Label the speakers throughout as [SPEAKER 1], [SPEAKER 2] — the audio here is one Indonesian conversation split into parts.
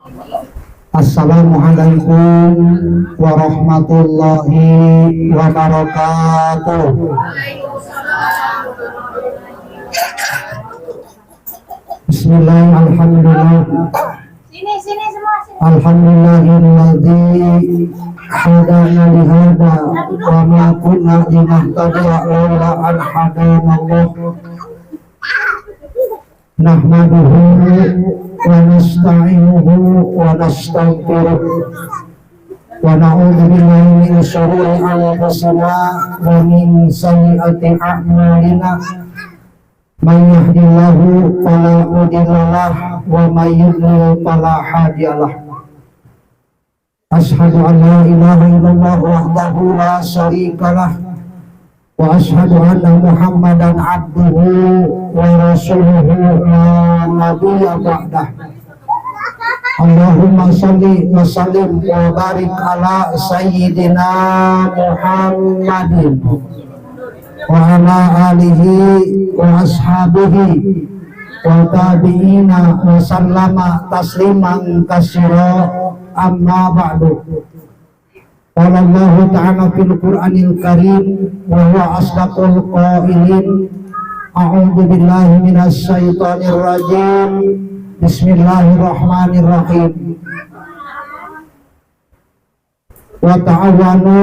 [SPEAKER 1] Assalamualaikum warahmatullahi wabarakatuh. Bismillahirrahmanirrahim. Alhamdulillahilladzi hadana li hada wa ma kunna linahtadiya laula an hadana Allah. Nahmaduhu wa nasta'inuhu wa nastaghfiruh wa na'udzu billahi min shururi anfusina wa min sayyiati a'malina. Man yahdihillahu fala mudilla lahu wa may yudlil fala hadiya lahu. Asyhadu an la ilaha illallah wahdahu la syarika lahu wa asyhadu anna Muhammadan abduhu wa rasuluhu la nabiyya ba'dah. Allahumma shalli wa sallim wa barik ala sayyidina Muhammadin wa ala alihi wa ashabihi wa tabi'ina wa sallama tasliman katsira, amma ba'du. Qala Allah ta'ala fil Qur'anil Karim wa huwa asdaqul qailin. A'udzu billahi minasy syaithanir rajim. Bismillahirrahmanirrahim. Wa ta'awanu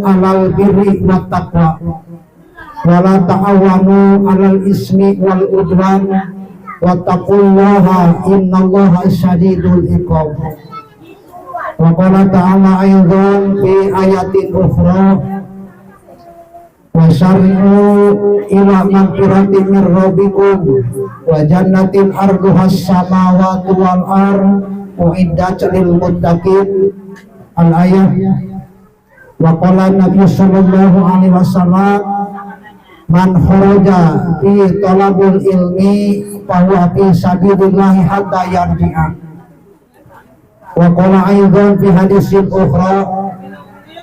[SPEAKER 1] 'alal birri wat taqwa wa la ta'awanu 'alal ismi wal udwan wattaqullaha innallaha syadidul iqab. Wa qala ta'ala aidan fi ayatin ukhra wa syari'u ila magfiratin min rabbikum wa jannatin arduhas samawati wal ardh uiddat lil muttaqin. Al-ayah. Wa qala Nabi sallallahu alaihi wasallam man kharaja fi talabul ilmi fa huwa fi sabilillah hatta yarji'a. Wa qala aidan fi hadisin ukhra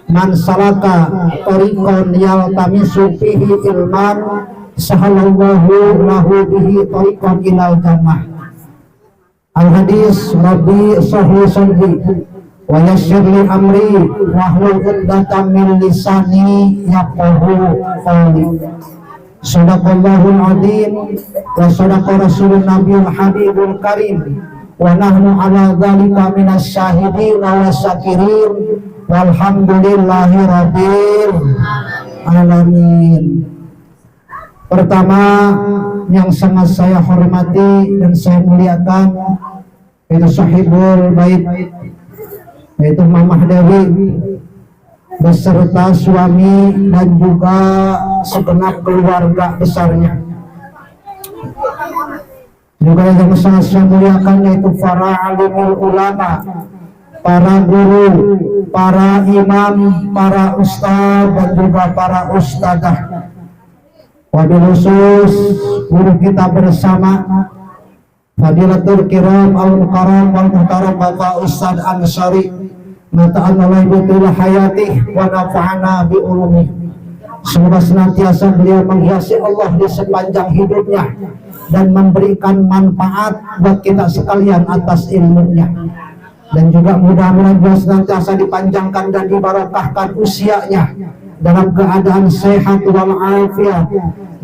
[SPEAKER 1] man salaka tariqan yaltamisu fihi ilman sahalallahu lahu bihi tariqan ilal jannah. Al-hadis Rabbi sahih sadri wa yassir li amri wa hlul 'uqdatam min lisani yafqahu qawli. Shadaqallahul adzim wa shadaqa rasulun nabiyul habibul karim wa nahnu ala dzalika minas syahidin wa syakirin walhamdulillahi rabbil alamin. Pertama yang sangat saya hormati dan saya muliakan itu sahibul bait, yaitu Mamah Dewi beserta suami dan juga segenap keluarga besarnya. Juga yang sangat saya muliakan yaitu para alimul ulama, para guru, para imam, para ustaz dan juga para ustadzah. Wabil khusus guru kita bersama Fadilatul Kiram Al-Mukarram Wal-Muhtaram Bapak Ustaz Ansari, mata'anallah bitul hayati wa nafa'ana bi ulumi. Semoga senantiasa beliau menghiasi Allah di sepanjang hidupnya dan memberikan manfaat buat kita sekalian atas ilmunya. Dan juga mudah-mudahan beliau senantiasa dipanjangkan dan dibarakahkan usianya dalam keadaan sehat wal afiat,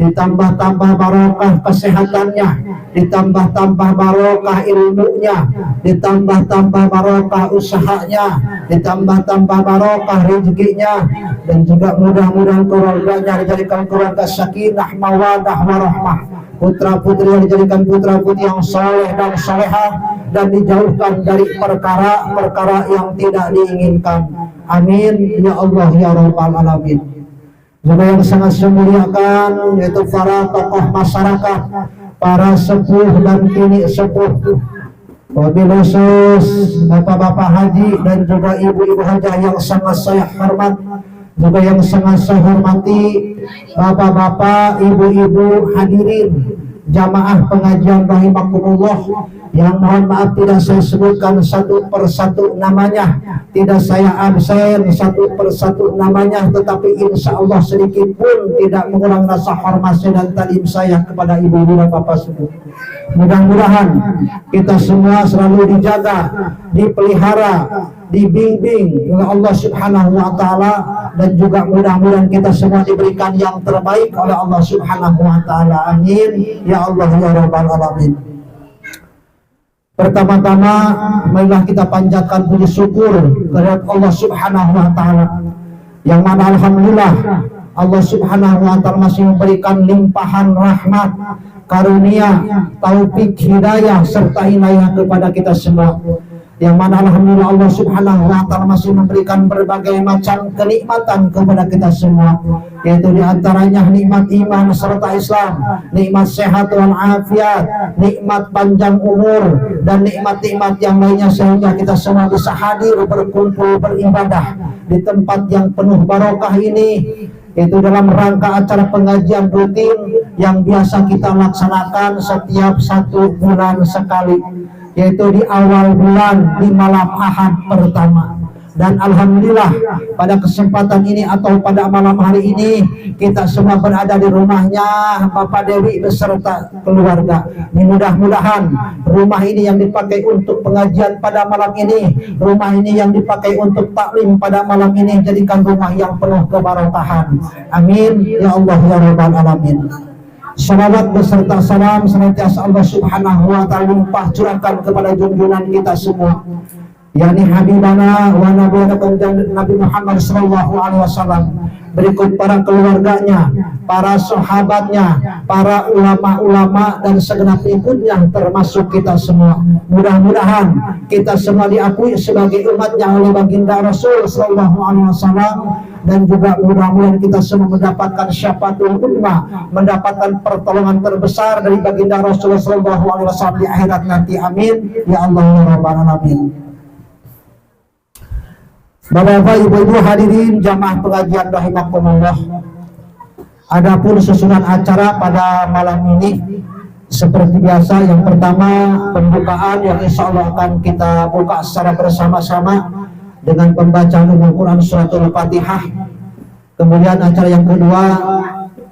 [SPEAKER 1] ditambah-tambah barokah kesehatannya, ditambah-tambah barokah ilmunya, ditambah-tambah barokah usahanya, ditambah-tambah barokah rezekinya, dan juga mudah-mudahan keluarganya dijadikan keluarga sakinah mawadah warahmah, putra-putri dijadikan putra-putri yang soleh dan solehah, dan dijauhkan dari perkara-perkara yang tidak diinginkan. Amin ya Allah ya rabbal alamin. Juga yang sangat saya muliakan yaitu para tokoh masyarakat, para sepuh dan kini sepuh, wabil khusus bapak-bapak haji dan juga ibu-ibu hajah yang sangat saya hormat. Juga yang sangat saya hormati bapak-bapak, ibu-ibu hadirin jamaah pengajian rahimakumullah, yang mohon maaf tidak saya sebutkan satu persatu namanya, tidak saya absen satu persatu namanya, tetapi insya Allah sedikit pun tidak mengurangi rasa hormat dan taklim saya kepada ibu-ibu dan bapak semua. Mudah-mudahan kita semua selalu dijaga, dipelihara, dibimbing oleh Allah Subhanahu wa taala, dan juga mudah-mudahan kita semua diberikan yang terbaik oleh Allah Subhanahu wa taala. Amin ya Allah ya rabbal alamin. Pertama-tama marilah kita panjatkan puji syukur kepada Allah Subhanahu wa taala, yang mana alhamdulillah Allah Subhanahu wa taala masih memberikan limpahan rahmat, karunia, taufik, hidayah serta inayah kepada kita semua. Yang mana alhamdulillah Allah Subhanahu wa taala masih memberikan berbagai macam kenikmatan kepada kita semua, yaitu diantaranya nikmat iman serta Islam, nikmat sehat wal afiat, nikmat panjang umur, dan nikmat-nikmat yang lainnya, sehingga kita semua bisa hadir berkumpul beribadah di tempat yang penuh barokah ini, itu dalam rangka acara pengajian rutin yang biasa kita laksanakan setiap 1 bulan sekali, yaitu di awal bulan di malam Ahad pertama. Dan alhamdulillah pada kesempatan ini atau pada malam hari ini kita semua berada di rumahnya Bapak Dewi beserta keluarga. Mudah-mudahan rumah ini yang dipakai untuk pengajian pada malam ini, rumah ini yang dipakai untuk taklim pada malam ini, jadikan rumah yang penuh keberkahan. Amin ya Allah ya rabbal alamin. Salawat beserta salam senantiasa Allah Subhanahu wa taala limpah curahkan kepada junjungan kita semua, yakni Habibana wa Nabiyana Nabi Muhammad sallallahu alaihi wasallam, berikut para keluarganya, para sahabatnya, para ulama-ulama dan segenap pengikutnya termasuk kita semua. Mudah-mudahan kita semua diakui sebagai umatnya oleh baginda Rasul sallallahu alaihi wasallam, dan juga mudah-mudahan kita semua mendapatkan syafaatul ummah, mendapatkan pertolongan terbesar dari baginda Rasul sallallahu alaihi wasallam di akhirat nanti. Amin ya Allah ya rabbal alamin. Bapak-bapak, ibu-ibu hadirin jamaah pengajian rahimakumullah. Adapun susunan acara pada malam ini seperti biasa, yang pertama pembukaan yang insya Allah akan kita buka secara bersama-sama dengan pembacaan Al-Quran suratul Fatihah. Kemudian acara yang kedua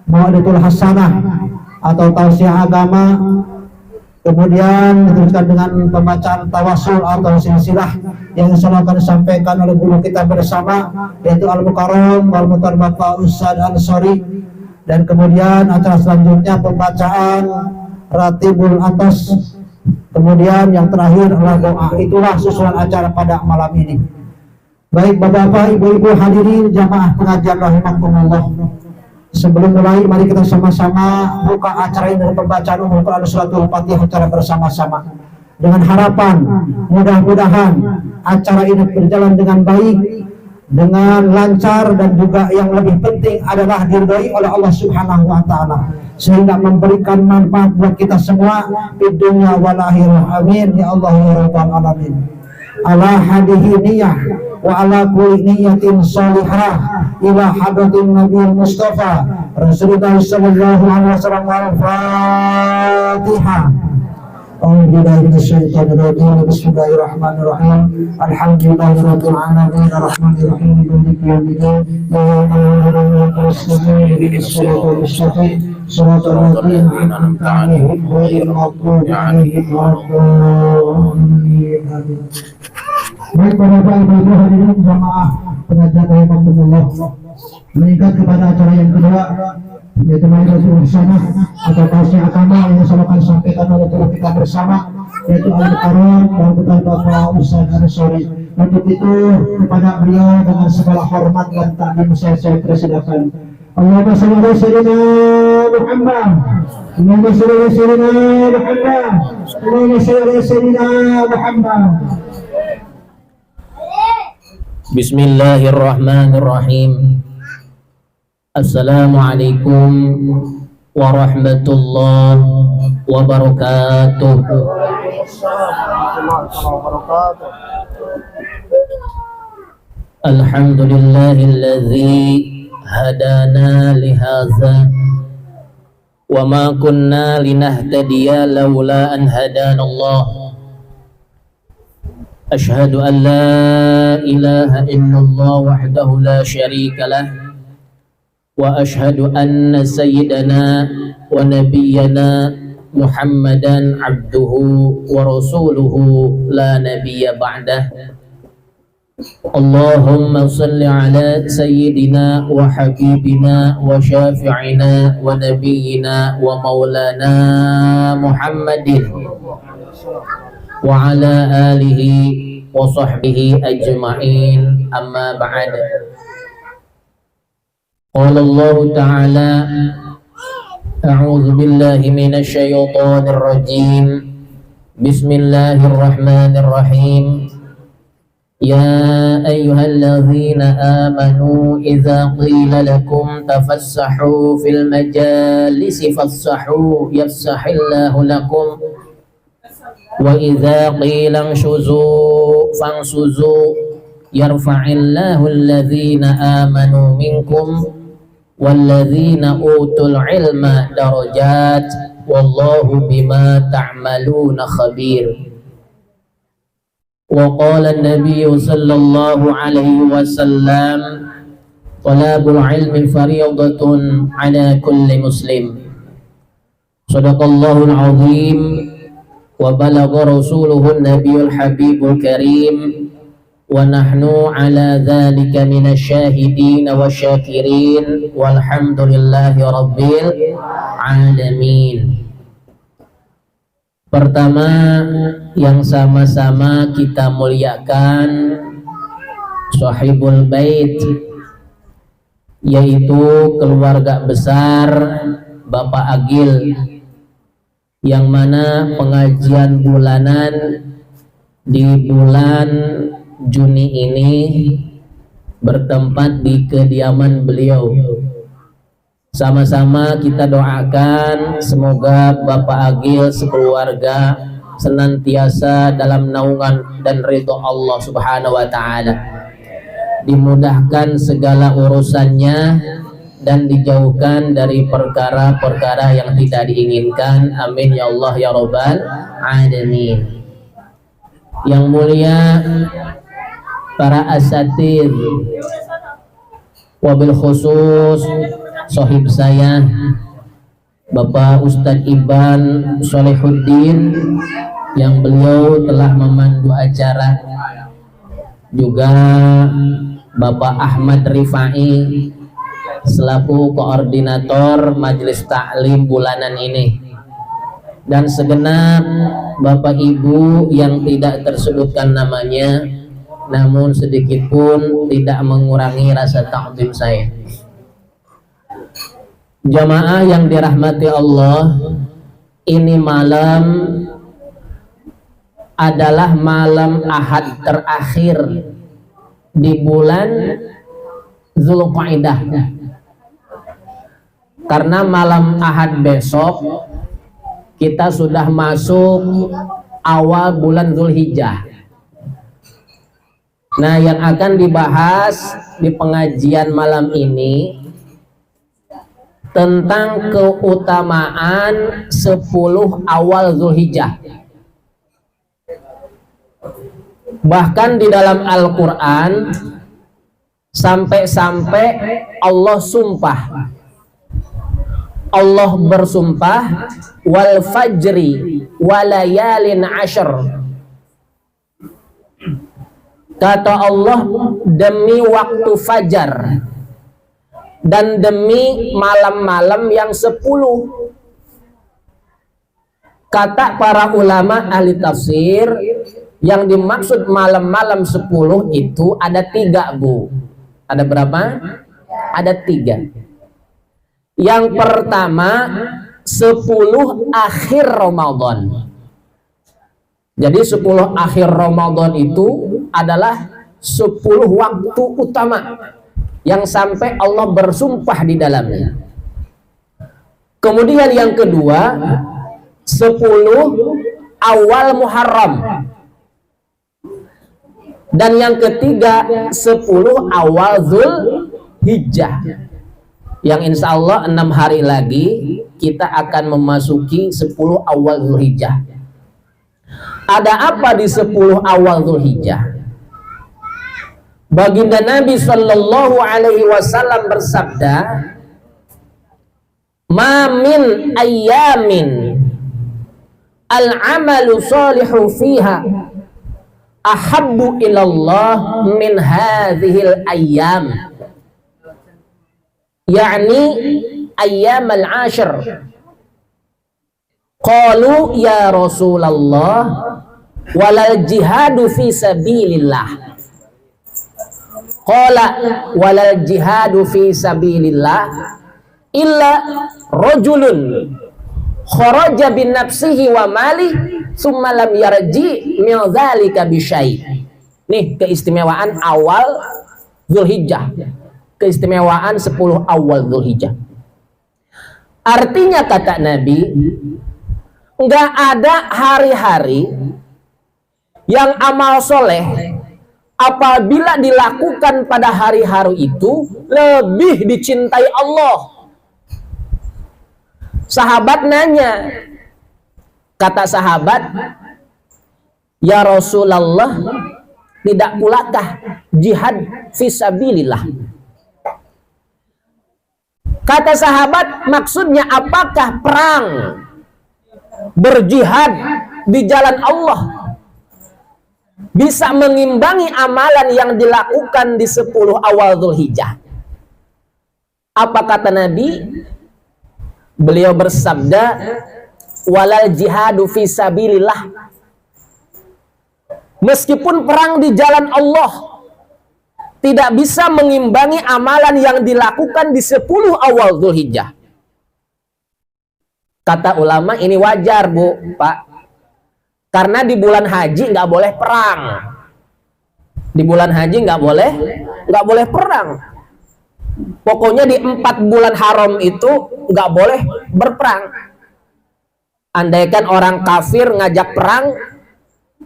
[SPEAKER 1] Mau'idatul Hasanah atau tausiah agama. Kemudian diteruskan dengan pembacaan tawasul atau silsilah yang insya Allah akan disampaikan oleh guru kita bersama, yaitu Al-Mukarram wal Mutar Bapak Ustadz Ansori. Dan kemudian acara selanjutnya pembacaan Ratibul Atas. Kemudian yang terakhir adalah doa. Itulah susunan acara pada malam ini. Baik bapak-bapak, ibu-ibu hadirin jamaah pengajian rahimakumullah. Sebelum mulai, mari kita sama-sama buka acara ini dengan pembacaan umum Quran suratul Fatihah secara bersama-sama, dengan harapan mudah-mudahan acara ini berjalan dengan baik, dengan lancar, dan juga yang lebih penting adalah diridhoi oleh Allah Subhanahu wa taala, sehingga memberikan manfaat buat kita semua di dunia wal akhirah. Amin ya Allah ya rabbal alamin. Ala hadihi niyah wa ala kulli niyatin salihah ila hadratin Nabi Mustafa Rasulullah sallallahu alaihi wasallam. Al-Fatihah. Bismillahirrahmanirrahim. Alhamdulillahirabbil alamin arrahmanir rahim maliki yaumiddin shiratal ladzina an'amta 'alaihim ghairil maghdubi 'alaihim waladdallin. Baik bapak ibu hadirin jamaah pengajian rahimakumullah, meningkat kepada acara yang kedua, yaitu Mau'idatul Hasanah atau tausiah agama yang akan disampaikan oleh guru kita bersama, yaitu Al-Mukarram dan Mutar Bapak Ustadz Ansori. Untuk itu kepada beliau dengan segala hormat dan takdim saya persilakan. Allahumma shalli ala sayyidina Muhammad. Allahumma shalli ala sayyidina Muhammad. Allahumma shalli ala sayyidina Muhammad.
[SPEAKER 2] Bismillahirrahmanirrahim. Assalamualaikum warahmatullahi wabarakatuh. Alhamdulillahilladzi hadana lihadza wa ma kunna linahtadiya laula an hadanallah. Ashhadu an la ilaha illallah wahdahu la syarika lah wa ashhadu anna sayyidana wa nabiyyana محمدا عبده ورسوله لا نبي بعده اللهم صل على سيدنا وحبيبنا وشافعنا ونبينا ومولانا محمد وعلى آله وصحبه أجمعين أما بعد قال الله تعالى أعوذ بالله من الشيطان الرجيم بسم الله الرحمن الرحيم يا أيها الذين آمنوا إذا قيل لكم تفسحوا في المجالس فافسحوا يفسح الله لكم وإذا قيل انشزوا فانشزوا يرفع الله الذين آمنوا منكم والذين أوتوا العلم درجات والله بما تعملون خبير وقال النبي صلى الله عليه وسلم طلب العلم فريضة على كل مسلم صدق الله العظيم وبلغ رسوله النبي الحبيب الكريم ونحن على ذلك من الشاهدين والشاكرين والحمد لله رب العالمين. Pertama yang sama-sama kita muliakan Sahibul Bait, yaitu keluarga besar Bapak Agil, yang mana pengajian bulanan di bulan Juni ini bertempat di kediaman beliau. Sama-sama kita doakan semoga Bapak Agil sekeluarga senantiasa dalam naungan dan ridho Allah Subhanahu wa taala, dimudahkan segala urusannya dan dijauhkan dari perkara-perkara yang tidak diinginkan. Amin ya Allah ya Rabbal alamin. Yang mulia para asatidz, wabil khusus sahib saya Bapak Ustadz Iban Solihuddin yang beliau telah memandu acara, juga Bapak Ahmad Rifai selaku koordinator majelis taklim bulanan ini, dan segenap Bapak Ibu yang tidak tersebutkan namanya, namun sedikit pun tidak mengurangi rasa takdim saya. Jamaah yang dirahmati Allah, ini malam adalah malam Ahad terakhir di bulan Zulqa'dah. Karena malam Ahad besok kita sudah masuk awal bulan Zulhijjah. Nah, yang akan dibahas di pengajian malam ini tentang keutamaan 10 awal Zulhijjah. Bahkan di dalam Al-Quran sampai-sampai Allah sumpah, Allah bersumpah wal fajri walayalin ashr. Kata Allah, demi waktu fajar dan demi malam-malam yang 10. Kata para ulama ahli tafsir, yang dimaksud malam-malam 10 itu ada 3, Bu. Ada berapa? Ada 3. Yang pertama 10 akhir Ramadan. Jadi 10 akhir Ramadan itu adalah 10 waktu utama yang sampai Allah bersumpah di dalamnya. Kemudian yang kedua 10 awal Muharram. Dan yang ketiga 10 awal Zulhijjah, yang insya Allah 6 hari lagi kita akan memasuki 10 awal Zulhijjah. Ada apa di 10 awal Zulhijjah? Baginda Nabi Shallallahu Alaihi Wasallam bersabda, "Ma min ayyamin al-amalu salihu fiha ahabbu ilallah min hadhil ayyam, yakni ayyam al-ashr. Qalu ya Rasulullah walal jihadu fi sabilillah. Qala walal jihadu fi sabilillah illa rajulun kharaja bin nafsihi wa malih summa lam yarji min dzalika bi syai'. Nih keistimewaan awal Zulhijjah. Keistimewaan 10 awal Zulhijjah. Artinya kata Nabi, enggak ada hari-hari yang amal soleh apabila dilakukan pada hari-hari itu lebih dicintai Allah. Sahabat nanya, kata sahabat, ya Rasulullah, tidak pulakah jihad fisabilillah? Kata sahabat, maksudnya apakah perang berjihad di jalan Allah bisa mengimbangi amalan yang dilakukan di 10 awal Zulhijjah? Apa kata Nabi? Beliau bersabda, walal jihadu fi sabilillah. Meskipun perang di jalan Allah tidak bisa mengimbangi amalan yang dilakukan di 10 awal Zulhijjah. Kata ulama, ini wajar Bu, Pak. Karena di bulan haji nggak boleh perang. Di bulan haji nggak boleh perang. Pokoknya di 4 bulan haram itu nggak boleh berperang. Andaikan orang kafir ngajak perang,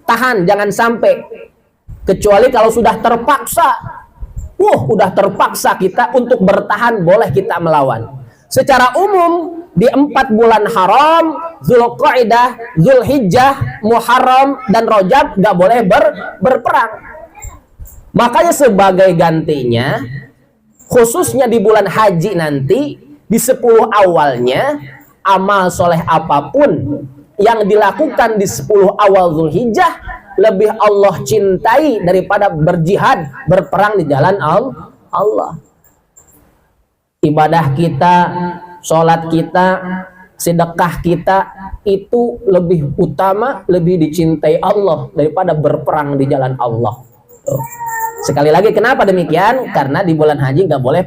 [SPEAKER 2] tahan, jangan sampai. Kecuali kalau sudah terpaksa. Udah terpaksa kita untuk bertahan, boleh kita melawan. Secara umum di 4 bulan haram, Zulqa'dah, Zulhijjah, Muharram dan Rajab nggak boleh berperang. Makanya sebagai gantinya, khususnya di bulan haji nanti, di 10 awalnya, amal soleh apapun yang dilakukan di 10 awal Zulhijjah lebih Allah cintai daripada berjihad, berperang di jalan Allah. Ibadah kita, sholat kita, sedekah kita itu lebih utama, lebih dicintai Allah daripada berperang di jalan Allah. Tuh. Sekali lagi, kenapa demikian? Karena di bulan haji nggak boleh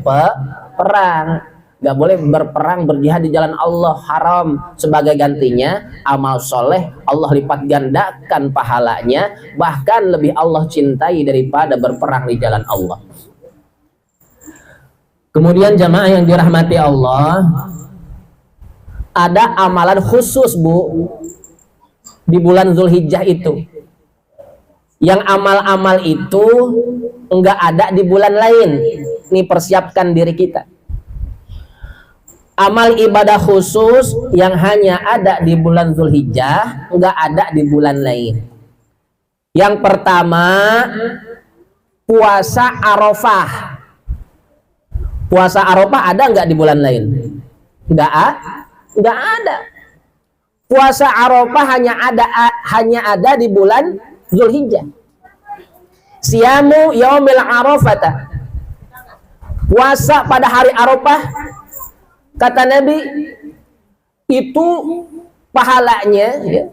[SPEAKER 2] perang, nggak boleh berperang, berjihad di jalan Allah, haram. Sebagai gantinya, amal soleh Allah lipat gandakan pahalanya, bahkan lebih Allah cintai daripada berperang di jalan Allah. Kemudian jamaah yang dirahmati Allah, ada amalan khusus Bu di bulan Zulhijjah itu. Yang amal-amal itu enggak ada di bulan lain. Ini persiapkan diri kita. Amal ibadah khusus yang hanya ada di bulan Zulhijjah, enggak ada di bulan lain. Yang pertama, puasa Arafah. Puasa Arafah ada enggak di bulan lain? Enggak ada. Puasa Arafah hanya ada di bulan Zulhijjah. Siyamu yaumil Arafata. Puasa pada hari Arafah, kata Nabi, itu pahalanya ya,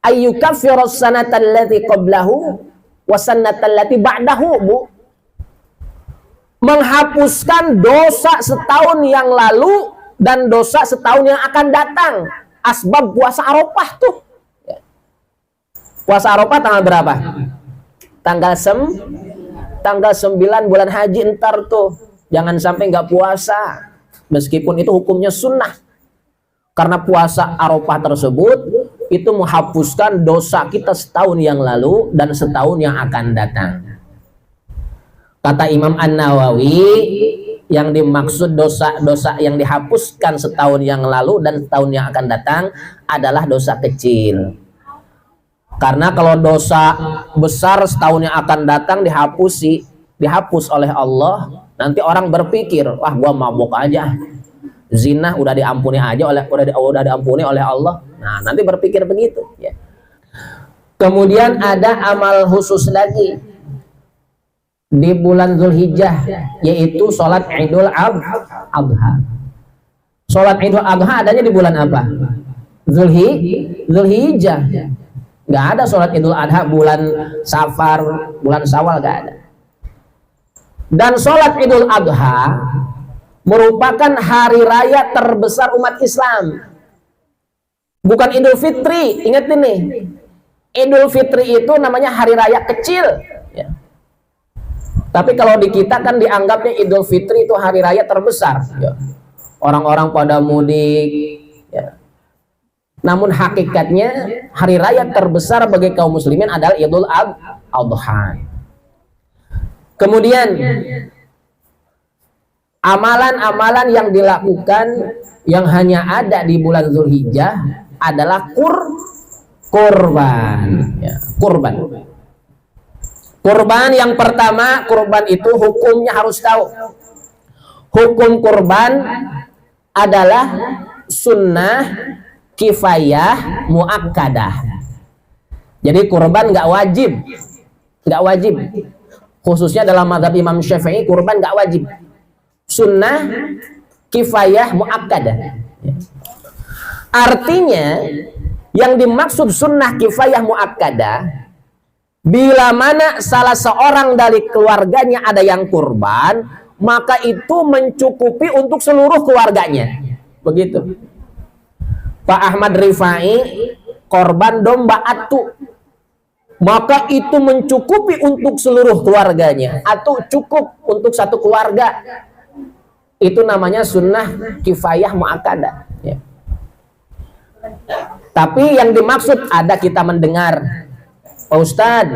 [SPEAKER 2] ayyukaffiru sanata allati qablahu wa sanata allati ba'dahu, Bu. Menghapuskan dosa setahun yang lalu dan dosa setahun yang akan datang. Asbab puasa Arafah tuh. Puasa Arafah tanggal berapa? Tanggal 9 bulan haji entar tuh. Jangan sampai nggak puasa. Meskipun itu hukumnya sunnah. Karena puasa Arafah tersebut itu menghapuskan dosa kita setahun yang lalu dan setahun yang akan datang. Kata Imam An-Nawawi, yang dimaksud dosa-dosa yang dihapuskan setahun yang lalu dan setahun yang akan datang adalah dosa kecil. Karena kalau dosa besar setahun yang akan datang dihapus oleh Allah, nanti orang berpikir, wah gua mabuk aja, zina udah diampuni oleh Allah, Nah, nanti berpikir begitu ya. Kemudian ada amal khusus lagi di bulan Zulhijjah, yaitu sholat Idul Adha. Sholat Idul Adha adanya di bulan apa? Zulhijjah. Nggak ada sholat Idul Adha bulan Safar, bulan Syawal, nggak ada. Dan sholat Idul Adha merupakan hari raya terbesar umat Islam. Bukan Idul Fitri, ingat ini. Idul Fitri itu namanya hari raya kecil ya. Tapi kalau di kita kan dianggapnya Idul Fitri itu hari raya terbesar ya. Orang-orang pada mudik ya. Namun hakikatnya hari raya terbesar bagi kaum muslimin adalah Idul Adha. Kemudian amalan-amalan yang dilakukan yang hanya ada di bulan Zulhijjah adalah kurban ya, kurban yang pertama, kurban itu hukumnya harus tahu. Hukum kurban adalah sunnah kifayah muakkadah. Jadi kurban nggak wajib, khususnya dalam mazhab Imam Syafi'i kurban nggak wajib, sunnah kifayah muakkadah. Artinya yang dimaksud sunnah kifayah muakkadah, bila mana salah seorang dari keluarganya ada yang kurban, maka itu mencukupi untuk seluruh keluarganya. Begitu. Pak Ahmad Rifai korban domba atu, maka itu mencukupi untuk seluruh keluarganya, atau cukup untuk satu keluarga. Itu namanya sunnah kifayah muakkadah ya. Tapi yang dimaksud ada kita mendengar, Pak Ustadz,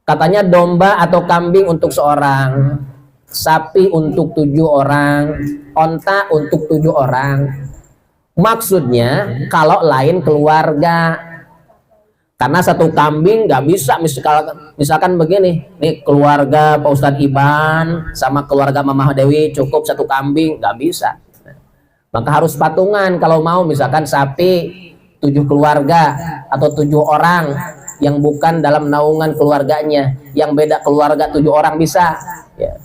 [SPEAKER 2] katanya domba atau kambing untuk seorang, sapi untuk 7 orang, onta untuk 7 orang. Maksudnya kalau lain keluarga, karena satu kambing nggak bisa, misalkan begini, nih keluarga Pak Ustadz Iban sama keluarga Mamah Dewi cukup satu kambing, nggak bisa. Maka harus patungan kalau mau, misalkan sapi 7 keluarga atau 7 orang yang bukan dalam naungan keluarganya, yang beda keluarga 7 orang bisa ya.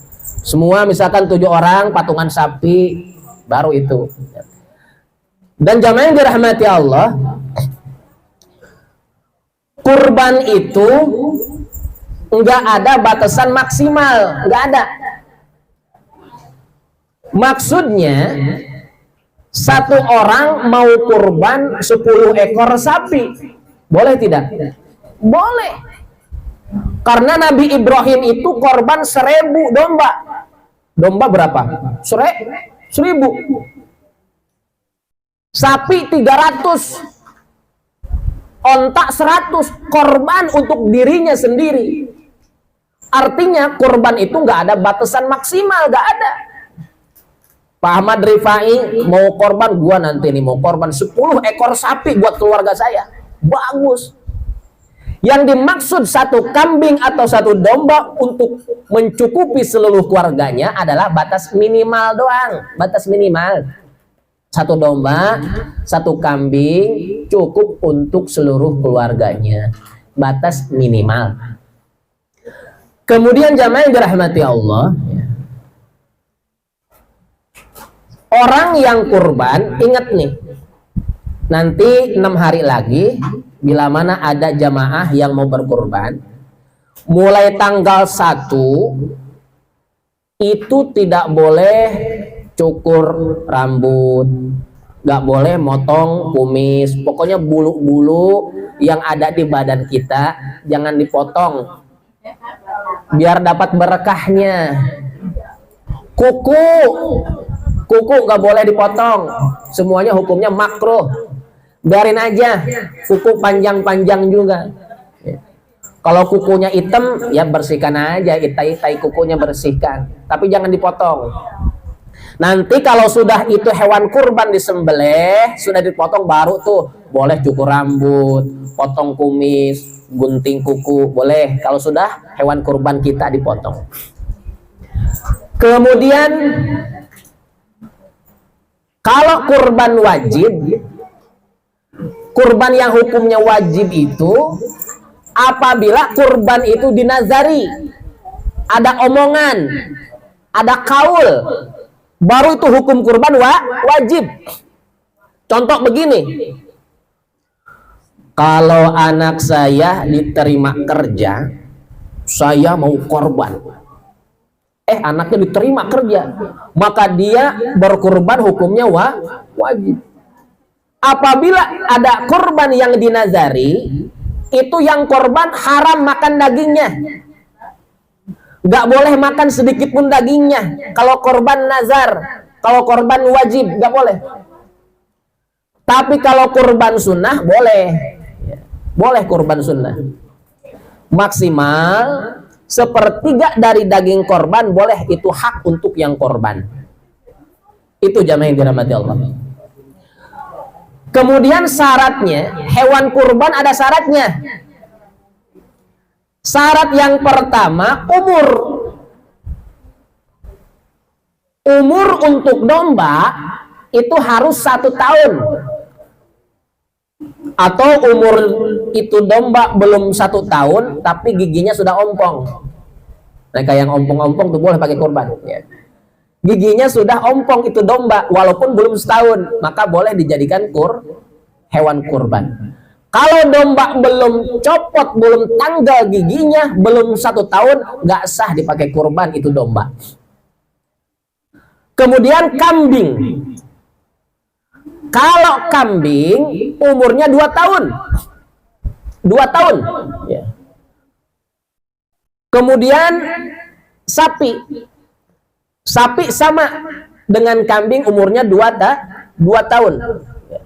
[SPEAKER 2] Semua misalkan 7 orang patungan sapi, baru itu. Dan jamaah yang dirahmati Allah, kurban itu enggak ada batasan maksimal, enggak ada. Maksudnya satu orang mau kurban 10 ekor sapi, boleh tidak? Boleh. Karena Nabi Ibrahim itu korban 1000 domba. Domba berapa? 1000. Sapi 300. Onta 100. Korban untuk dirinya sendiri. Artinya korban itu nggak ada batasan maksimal, nggak ada. Pak Ahmad Rifai mau korban, gua nanti nih mau korban 10 ekor sapi buat keluarga saya. Bagus. Yang dimaksud satu kambing atau satu domba untuk mencukupi seluruh keluarganya adalah batas minimal doang. Batas minimal. Satu domba, satu kambing cukup untuk seluruh keluarganya. Batas minimal. Kemudian jamaah yang dirahmati Allah, orang yang kurban, ingat nih, nanti 6 hari lagi, bila mana ada jamaah yang mau berkurban, mulai tanggal 1 itu tidak boleh cukur rambut, nggak boleh motong kumis, pokoknya bulu-bulu yang ada di badan kita jangan dipotong, biar dapat berkahnya. Kuku nggak boleh dipotong, semuanya hukumnya makruh. Biarin aja, kuku panjang-panjang juga. Kalau kukunya hitam, ya bersihkan aja, itai kukunya bersihkan, tapi jangan dipotong. Nanti kalau sudah itu hewan kurban disembelih, sudah dipotong, baru tuh boleh cukur rambut, potong kumis, gunting kuku, boleh kalau sudah hewan kurban kita dipotong. Kemudian kalau kurban wajib, kurban yang hukumnya wajib itu apabila kurban itu dinazari, ada omongan, ada kaul, baru itu hukum kurban wajib. Contoh begini, kalau anak saya diterima kerja, saya mau korban. Anaknya diterima kerja, maka dia berkurban hukumnya wajib. Apabila ada kurban yang dinazari, itu yang korban haram makan dagingnya, nggak boleh makan sedikit pun dagingnya. Kalau korban nazar, kalau korban wajib nggak boleh. Tapi kalau kurban sunnah boleh kurban sunnah. Maksimal sepertiga dari daging korban boleh, itu hak untuk yang korban. Itu jamaah yang dirahmati Allah. Kemudian syaratnya, hewan kurban ada syaratnya. Syarat yang pertama, umur. Umur untuk domba itu harus 1 tahun. Atau umur itu domba belum 1 tahun, tapi giginya sudah ompong. Nah, kayak yang ompong-ompong tuh boleh pakai kurban. Ya. Giginya sudah ompong itu domba, walaupun belum setahun, maka boleh dijadikan hewan kurban. Kalau domba belum copot, belum tanggal giginya, belum 1 tahun, nggak sah dipakai kurban itu domba. Kemudian kambing. Kalau kambing umurnya 2 tahun. 2 tahun. Ya. Kemudian sapi. Sapi sama dengan kambing umurnya 2 tahun. Ya.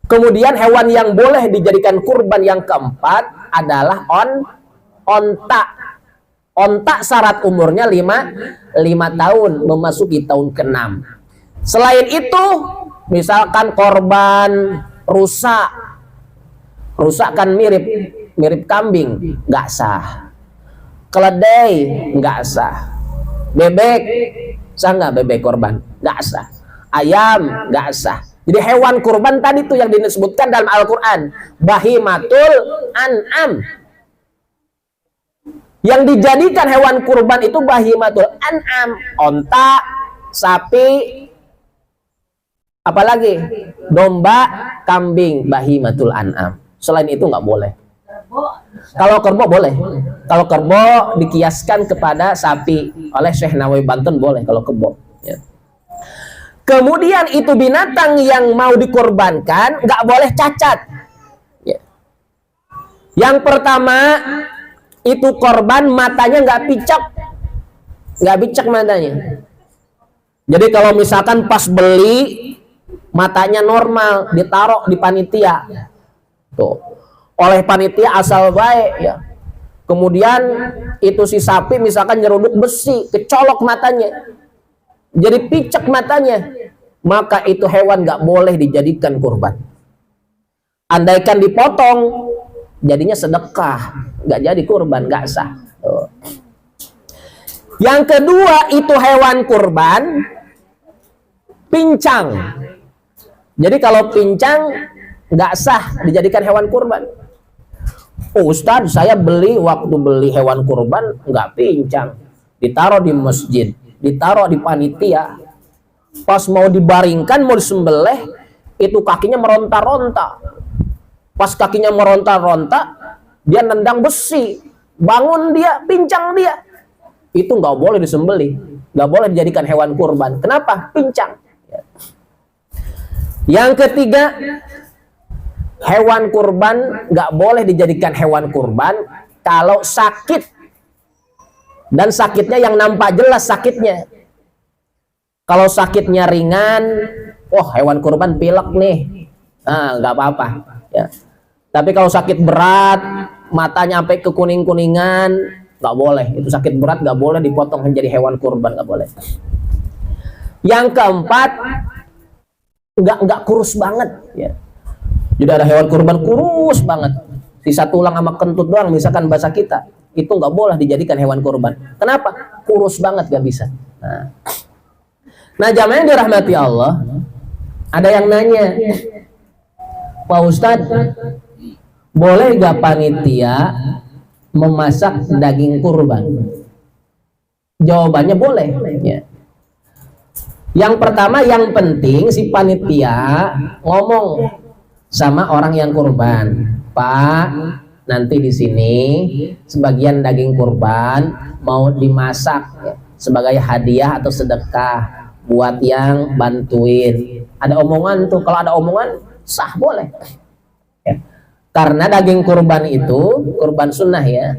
[SPEAKER 2] Kemudian hewan yang boleh dijadikan kurban yang keempat adalah onta. Onta syarat umurnya 5 tahun, memasuki tahun ke-6. Selain itu, misalkan korban rusa kan mirip kambing, nggak sah. Keledai nggak sah. Bebek sah nggak? Bebek korban nggak sah. Ayam nggak sah. Jadi hewan kurban tadi tuh yang disebutkan dalam Al-Quran, bahimatul an'am. Yang dijadikan hewan kurban itu bahimatul an'am, onta, sapi, apalagi domba, kambing, bahimatul an'am. Selain itu nggak boleh. Kalau kerbau boleh. Kalau kerbau dikiaskan kepada sapi oleh Syekh Nawawi Banten boleh kalau kerbau. Ya. Kemudian itu binatang yang mau dikorbankan nggak boleh cacat. Ya. Yang pertama itu korban matanya nggak picak matanya. Jadi kalau misalkan pas beli matanya normal, ditaruh di panitia tuh oleh panitia asal baik ya. Kemudian itu si sapi misalkan nyeruduk besi, kecolok matanya, jadi picak matanya, maka itu hewan nggak boleh dijadikan kurban. Andaikan dipotong jadinya sedekah, nggak jadi kurban, nggak sah. Tuh. Yang kedua itu hewan kurban pincang. Jadi kalau pincang nggak sah dijadikan hewan kurban. Ustadz, saya waktu beli hewan kurban nggak pincang, ditaruh di masjid, ditaruh di panitia. Pas mau dibaringkan, mau disembelih, itu kakinya meronta-ronta. Pas kakinya meronta-ronta, dia nendang besi, bangun dia, pincang dia. Itu nggak boleh disembelih, nggak boleh dijadikan hewan kurban. Kenapa? Pincang. Yang ketiga, hewan kurban nggak boleh dijadikan hewan kurban kalau sakit, dan sakitnya yang nampak jelas sakitnya. Kalau sakitnya ringan, hewan kurban pilek nih, nggak apa-apa. Ya. Tapi kalau sakit berat, matanya sampai ke kuning-kuningan, nggak boleh. Itu sakit berat, nggak boleh dipotong menjadi hewan kurban, nggak boleh. Yang keempat, nggak kurus banget. Ya. Jadi ada hewan kurban kurus banget, sisa tulang sama kentut doang, misalkan bahasa kita, itu nggak boleh dijadikan hewan kurban. Kenapa? Kurus banget, nggak bisa. Nah, jamaah yang dirahmati Allah, ada yang nanya, Pak Ustadz, boleh gak panitia memasak daging kurban? Jawabannya boleh ya. Yang pertama, yang penting si panitia ngomong sama orang yang kurban, Pak, nanti di sini sebagian daging kurban mau dimasak ya, sebagai hadiah atau sedekah buat yang bantuin. Ada omongan tuh, kalau ada omongan sah boleh ya. Karena daging kurban itu kurban sunnah ya,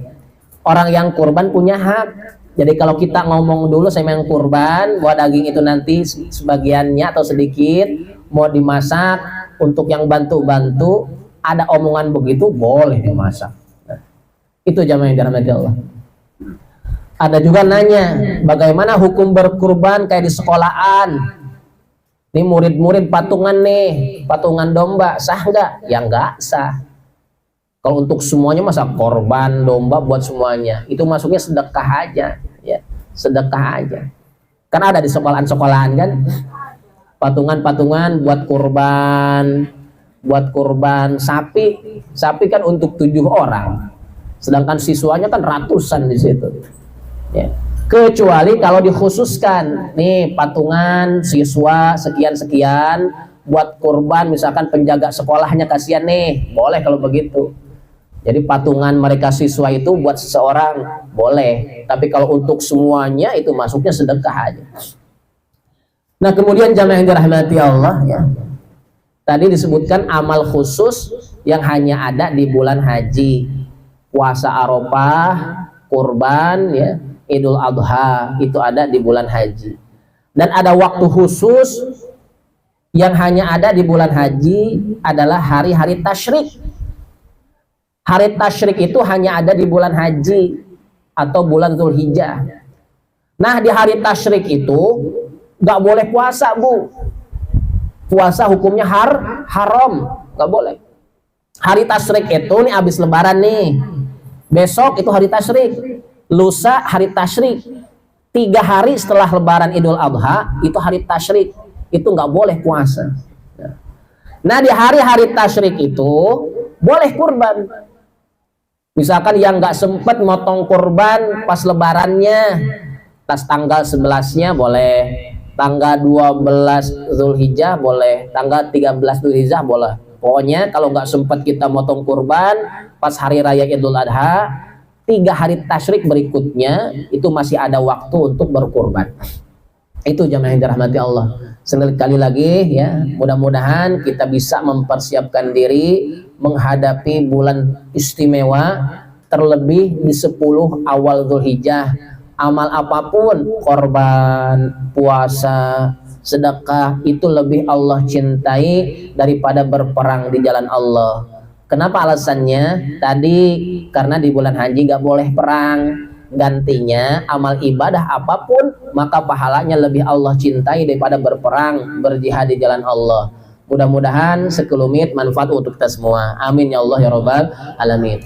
[SPEAKER 2] orang yang kurban punya hak. Jadi kalau kita ngomong dulu saya yang kurban, buat daging itu nanti sebagiannya atau sedikit mau dimasak untuk yang bantu-bantu, ada omongan begitu boleh dimasak. Nah, itu jamaah yang dirahmati Allah. Ada juga nanya, bagaimana hukum berkurban kayak di sekolahan? Ini murid-murid patungan nih, patungan domba, sah nggak? Ya nggak sah. Kalau untuk semuanya masa korban domba buat semuanya, itu masuknya sedekah aja, ya sedekah aja. Kan ada di sekolahan-sekolahan kan, patungan-patungan buat kurban sapi kan untuk 7 orang, sedangkan siswanya kan ratusan di situ. Ya. Kecuali kalau dikhususkan nih patungan siswa sekian-sekian buat kurban, misalkan penjaga sekolahnya kasihan nih, boleh kalau begitu. Jadi patungan mereka siswa itu buat seseorang boleh, tapi kalau untuk semuanya itu masuknya sedekah aja. Nah kemudian jamaah yang dirahmati Allah ya, tadi disebutkan amal khusus yang hanya ada di bulan haji, puasa Arafah, kurban ya, Idul Adha itu ada di bulan haji. Dan ada waktu khusus yang hanya ada di bulan haji adalah hari-hari tasyrik. Hari tasyrik itu hanya ada di bulan haji atau bulan Zulhijjah. Nah di hari tasyrik itu nggak boleh puasa bu. Puasa hukumnya haram, nggak boleh. Hari tasyrik itu nih abis lebaran nih, besok itu hari tasyrik, lusa hari tasyrik, 3 hari setelah lebaran Idul Adha itu hari tasyrik, itu nggak boleh puasa. Nah di hari-hari tasyrik itu boleh kurban. Misalkan yang nggak sempet motong kurban pas lebarannya, pas tanggal 11-nya boleh, tanggal 12 Zulhijjah boleh, tanggal 13 Zulhijjah boleh. Pokoknya kalau nggak sempet kita motong kurban pas hari raya Idul Adha, 3 hari tasyrik berikutnya itu masih ada waktu untuk berkurban. Itu jamaah yang dirahmati Allah. Sekali lagi ya, mudah-mudahan kita bisa mempersiapkan diri menghadapi bulan istimewa, terlebih di 10 awal Zulhijjah. Amal apapun, korban, puasa, sedekah, itu lebih Allah cintai daripada berperang di jalan Allah. Kenapa alasannya? Tadi karena di bulan haji gak boleh perang. Gantinya amal ibadah apapun maka pahalanya lebih Allah cintai daripada berperang, berjihad di jalan Allah. Mudah-mudahan sekelumit manfaat untuk kita semua. Amin ya Allah ya Rabbal alamin.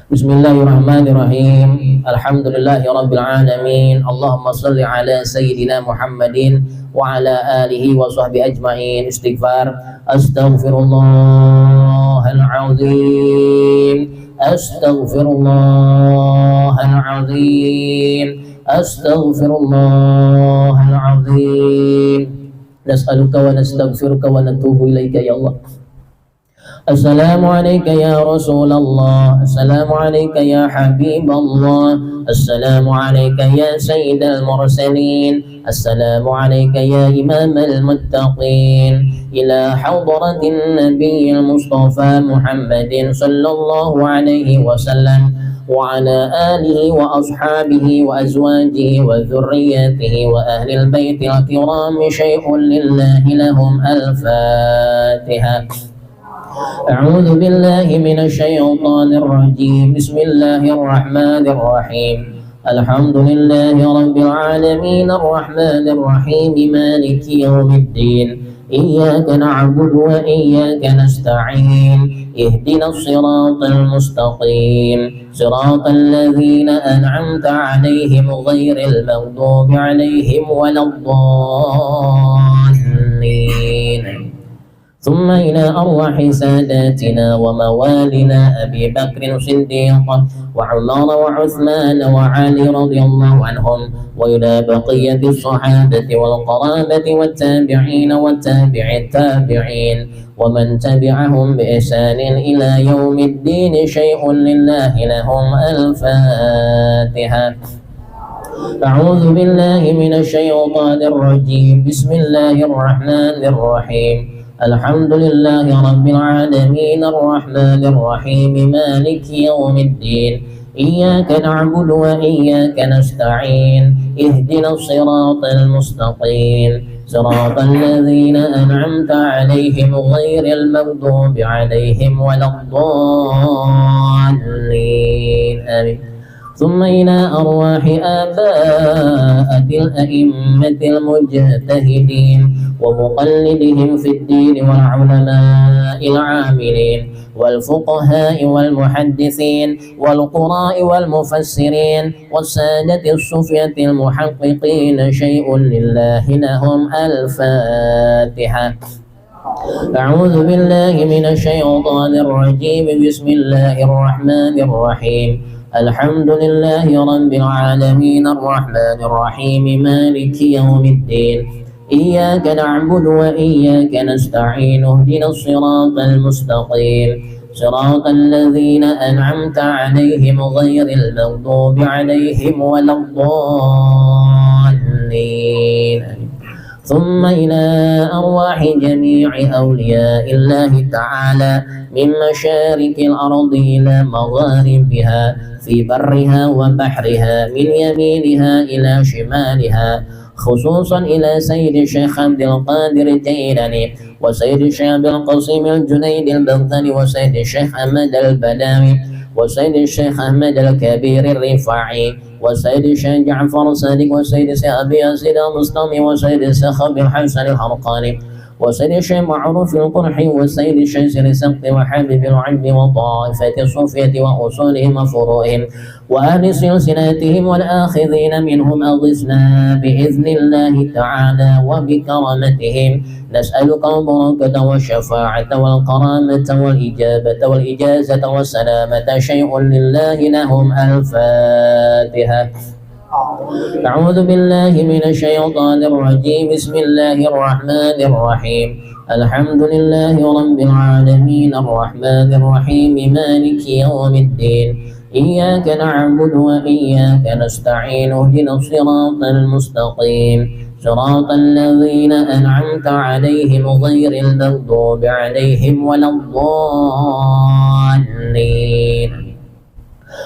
[SPEAKER 2] Bismillahirrahmanirrahim. Alhamdulillahi rabbil alamin. Allahumma shalli ala sayyidina Muhammadin wa ala alihi wa sahbihi ajmain. Istighfar. Astaghfirullahal azim. Astaghfirullahal azim. Astaghfirullahal azim. Nas'aluka wa nastaghfiruka wa natubu ilaika ya Allah. Assalamualaikum ya Rasulullah. Assalamualaikum ya Habiballah. Assalamualaikum ya Sayyidal Mursalin. Assalamualaikum ya Imamal Muttaqin. Ila hadratin Nabiyil Mustafa Muhammadin sallallahu alaihi wasallam wa ala alihi wa ashabihi wa azwajihi wa dhurriyyatihi wa ahlil baitil kiram syai'un lillahi lahum al-Fatiha. أعوذ بالله من الشيطان الرجيم بسم الله الرحمن الرحيم الحمد لله رب العالمين الرحمن الرحيم مالك يوم الدين إياك نعبد وإياك نستعين اهدنا الصراط المستقيم صراط الذين أنعمت عليهم غير المغضوب عليهم ولا الضالين ثم إلى أرواح ساداتنا وموالنا أبي بكر الصديق وعمر وعثمان وعلي رضي الله عنهم، وإلى بقية الصحابة والقرابة والتابعين والتابع التابعين ومن تبعهم بإحسان إلى يوم الدين. شيء لله لهم. الفاتحة. أعوذ بالله من الشيطان الرجيم. بسم الله الرحمن الرحيم. الحمد لله رب العالمين الرحمن الرحيم مالك يوم الدين. إياك نعبد وإياك نستعين. اهدنا الصراط المستقيم صراط الذين أنعمت عليهم غير المغضوب عليهم ولا الضالين. آمين. ثم إلى أرواح آباء الأئمة المجتهدين ومقلدهم في الدين والعلماء العاملين والفقهاء والمحدثين والقراء والمفسرين والسادة الصوفية المحققين. شيء لله لهم. الفاتحة. أعوذ بالله من الشيطان الرجيم. بسم الله الرحمن الرحيم. الحمد لله رب العالمين الرحمن الرحيم مالك يوم الدين. إياك نعبد وإياك نستعين. اهدنا الصراط المستقيم صراط الذين أنعمت عليهم غير المغضوب عليهم ولا الضالين. ثم إلى أرواح جميع أولياء الله تعالى من مشارق الأرض إلى مغاربها في برها وبحرها من يمينها إلى شمالها، خصوصا إلى سيد الشيخ عبد القادر الجيلاني وسيد الشيخ عبد القاسم الجنيد البغدادي وسيد الشيخ أحمد البداوي وسيد الشيخ أحمد الكبير الرفاعي وسيد الشيخ جعفر الصادق وسيد الشيخ أبي يزيد المسطمي وسيد الشيخ أبي الحسن الحرقاني وسيد الشيخ معروف القرحي وسيد الشيخ سر السبط وحبيب العلم وطائفة الصوفية وأصولهم وفروعهم وأهل سلسلاتهم والآخذين منهم. أغثنا بإذن الله تعالى وبكرامتهم. نسألك البركة والشفاعة والكرامة والإجابة والإجازة والسلامة. شيء لله لهم. الفاتحة. أعوذ بالله من الشيطان الرجيم. بسم الله الرحمن الرحيم. الحمد لله رب العالمين الرحمن الرحيم مالك يوم الدين. إياك نعبد وإياك نستعين. اهدنا الصراط المستقيم صراط الذين أنعمت عليهم غير المغضوب عليهم ولا الضالين.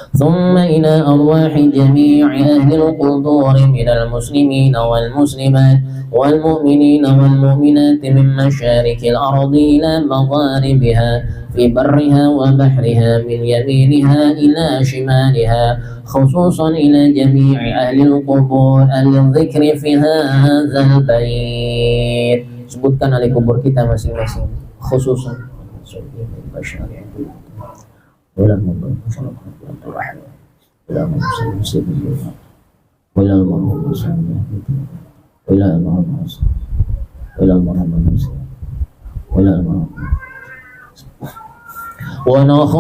[SPEAKER 2] ثم إلى أرواح جميع أهل القبور من المسلمين والمسلمات والمؤمنين والمؤمنات من مشارق الأرض إلى مغاربها في برها وبحرها من يمينها إلى شمالها، خصوصا إلى جميع أهل القبور الذكر في هذا البيت. Sebutkan ahli kubur kita masing-masing, khususan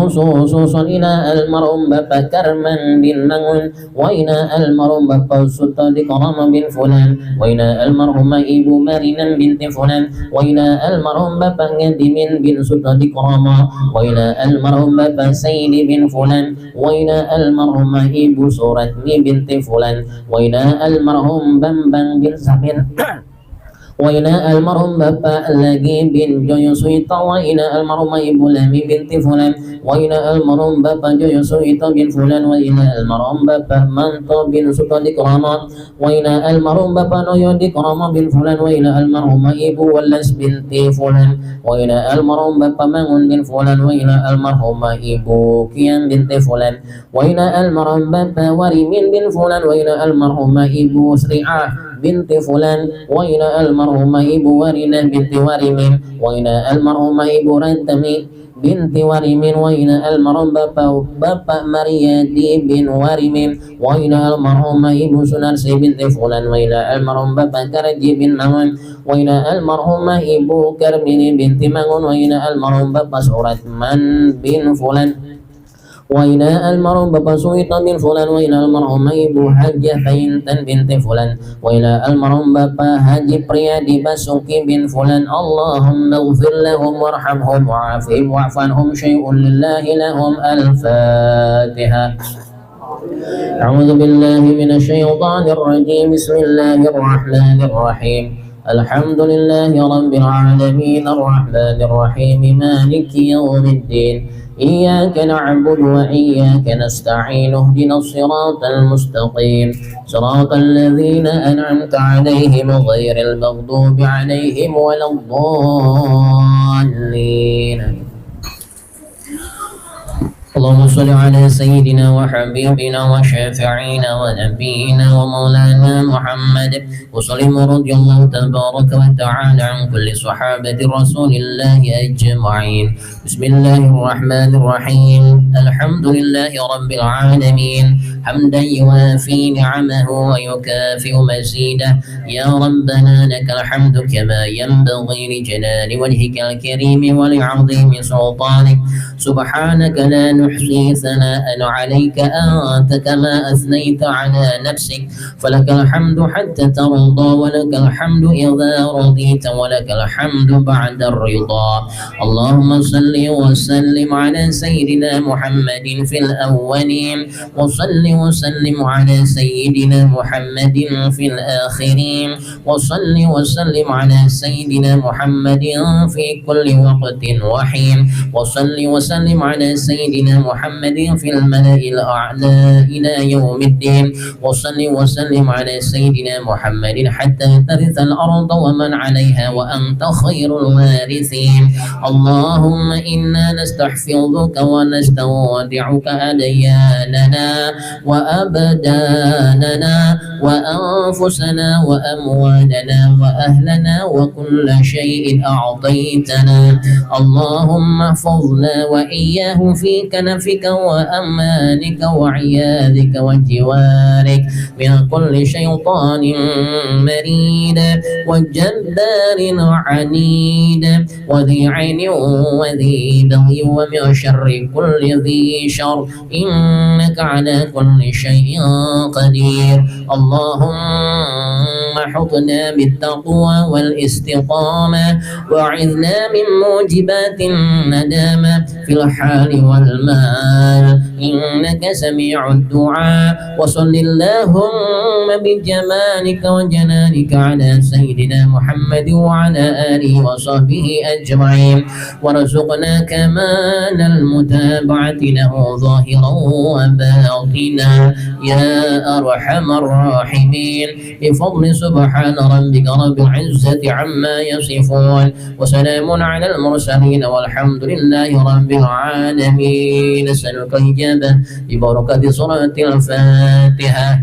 [SPEAKER 2] خصوصا إلى المرحوم Bapak Karman bin Mangun وإلى المرحوم Bapak Sultan Karam bin Fulan وإلى المرحومة Ibu Marinan binti Fulan وإلى المرحوم Bapak Ngadimin bin Sultan Karam وإلى المرحوم Bapak Said bin Fulan وإلى المرحومة Ibu Suratmi binti Fulan وإلى المرحوم Bambang bin Samin وإلى المرحوم Bapak Lagi bin Joyosuita وإلى المرحومة Ibu Lami binti Fulan وإلى المرحوم Bapak Joyosuita bin Fulan وإلى المرحوم Bapak Manto bin Sultan Dikrama وإلى المرحوم Bapak Noyo Dikrama bin Fulan وإلى المرحومة Ibu Walas binti Fulan وإلى المرحوم Bapak Mangun bin Fulan وإلى المرحومة Ibu Kian binti Fulan وإلى المرحوم Bapak Warimin bin Fulan وإلى المرحومة Ibu Sri'ah binti fulan, wa ila almarhumah ibu Warinah binti Warimin, wa ila almarhumah ibu Rantami binti Warimin, wa ila almarhum bapak Maryadi bin Warimin, wa ila almarhumah ibu Sunarsi binti fulan, wa ila almarhum bapak Karaji bin Mangun, wa ila almarhumah ibu Karmini binti Mangun, wa ila almarhum bapak Suratman bin fulan, wa ila almarhum bapak Suwita bin fulan, wa ila almarhum ibu Hajjah Intan binti fulan, wa ila almarhum bapak Haji Priyadi Basuki bin fulan. Allahumma ighfir lahum warhamhum wa'afihim wa'fanhum syai'un lillahi lahum. Al-Fatihah. A'udzu billahi minasy syaithanir rajim. Bismillahir rahmanir rahim. Alhamdulillahi rabbil alamin arrahmanir rahim maliki yaumiddin. إياك نعبد وإياك نستعين اهدنا الصراط المستقيم صراط الذين أنعمت عليهم غير المغضوب عليهم ولا الضالين. اللهم صل على سيدنا وحبيبنا وشافعنا ونبينا ومولانا محمد وسلم رضي الله تبارك وتعالى عن كل صحابة رسول الله أجمعين. بسم الله الرحمن الرحيم. الحمد لله رب العالمين حمدا يوافي نعمه ويكافئ مزيده. يا ربنا لك الحمد كما ينبغي لجلال وجهك الكريم ولعظيم سلطانك. سبحانك لا نحصي ثناء عليك أنت كما أثنيت على نفسك. فلك الحمد حتى ترضى ولك الحمد إذا رضيت ولك الحمد بعد الرضا. اللهم صل وسلم على سيدنا محمد في الأولين وصل وسلم على سيدنا محمد في الآخرين وصل وسلم على سيدنا محمد في كل وقت وحين وصل وسلم على سيدنا محمد في الملأ الأعلى إلى يوم الدين وصل وسلم على سيدنا محمد حتى ترث الأرض ومن عليها وأنت خير الوارثين. اللهم إنا نستحفظك ونستودعك أدياننا وأبداننا وأنفسنا وأموالنا وأهلنا وكل شيء أعطيتنا. اللهم احفظنا وإياه في كنفك وأمانك وعياذك وجوارك من كل شيطان مريد وجبار عنيد وذي عين وذي بغي ومن شر كل ذي شر إنك على كل شيء قدير. اللهم حطنا بالتقوى والاستقامة وعذنا من موجبات الندامة في الحال والمال إنك سميع الدعاء. وصل اللهم بجمالك وجلالك على سيدنا محمد وعلى آله وصحبه أجمعين وارزقنا كمال المتابعة له ظاهرا وباطنا يا أرحم الراحمين. بفضل سبحان ربك رب العزة عما يصفون وسلام على المرسلين والحمد لله رب العالمين. نسألك الإجابة ببركة سورة الفاتحة.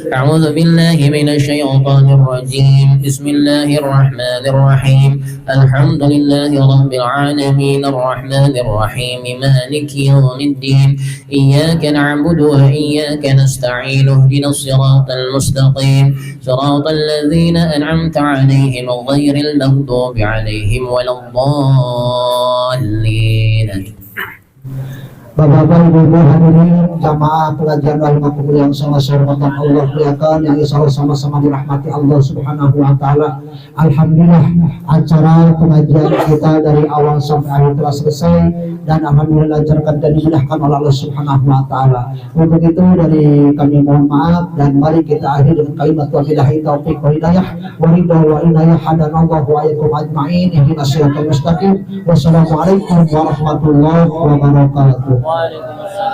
[SPEAKER 2] أعوذ بالله من الشيطان الرجيم. بسم الله الرحمن الرحيم. الحمد لله رب العالمين الرحمن الرحيم مالك يوم الدين. إياك نعبد وإياك نستعين اهدنا الصراط المستقيم صراط الذين أنعمت عليهم غير المغضوب عليهم ولا الضالين.
[SPEAKER 1] Bapak-bapak, ibu-ibu hadirin jamaah pelajar al-makmul yang sama-sama hormatan Allah muliakan, yang insyaallah sama-sama dirahmati Allah Subhanahu wa taala. Alhamdulillah acara pengajian kita dari awal sampai akhir telah selesai dan alhamdulillah dilancarkan dan dimudahkan oleh Allah Subhanahu wa taala. Untuk itu dari kami mohon maaf dan mari kita akhiri dengan kalimat wabillahi taufiq wal hidayah wa ridha wa inayah hadanallahu wa iyyakum ajma'in ihdinas siratal mustaqim. Wassalamualaikum warahmatullahi wabarakatuh.
[SPEAKER 2] Waalaikumsalam.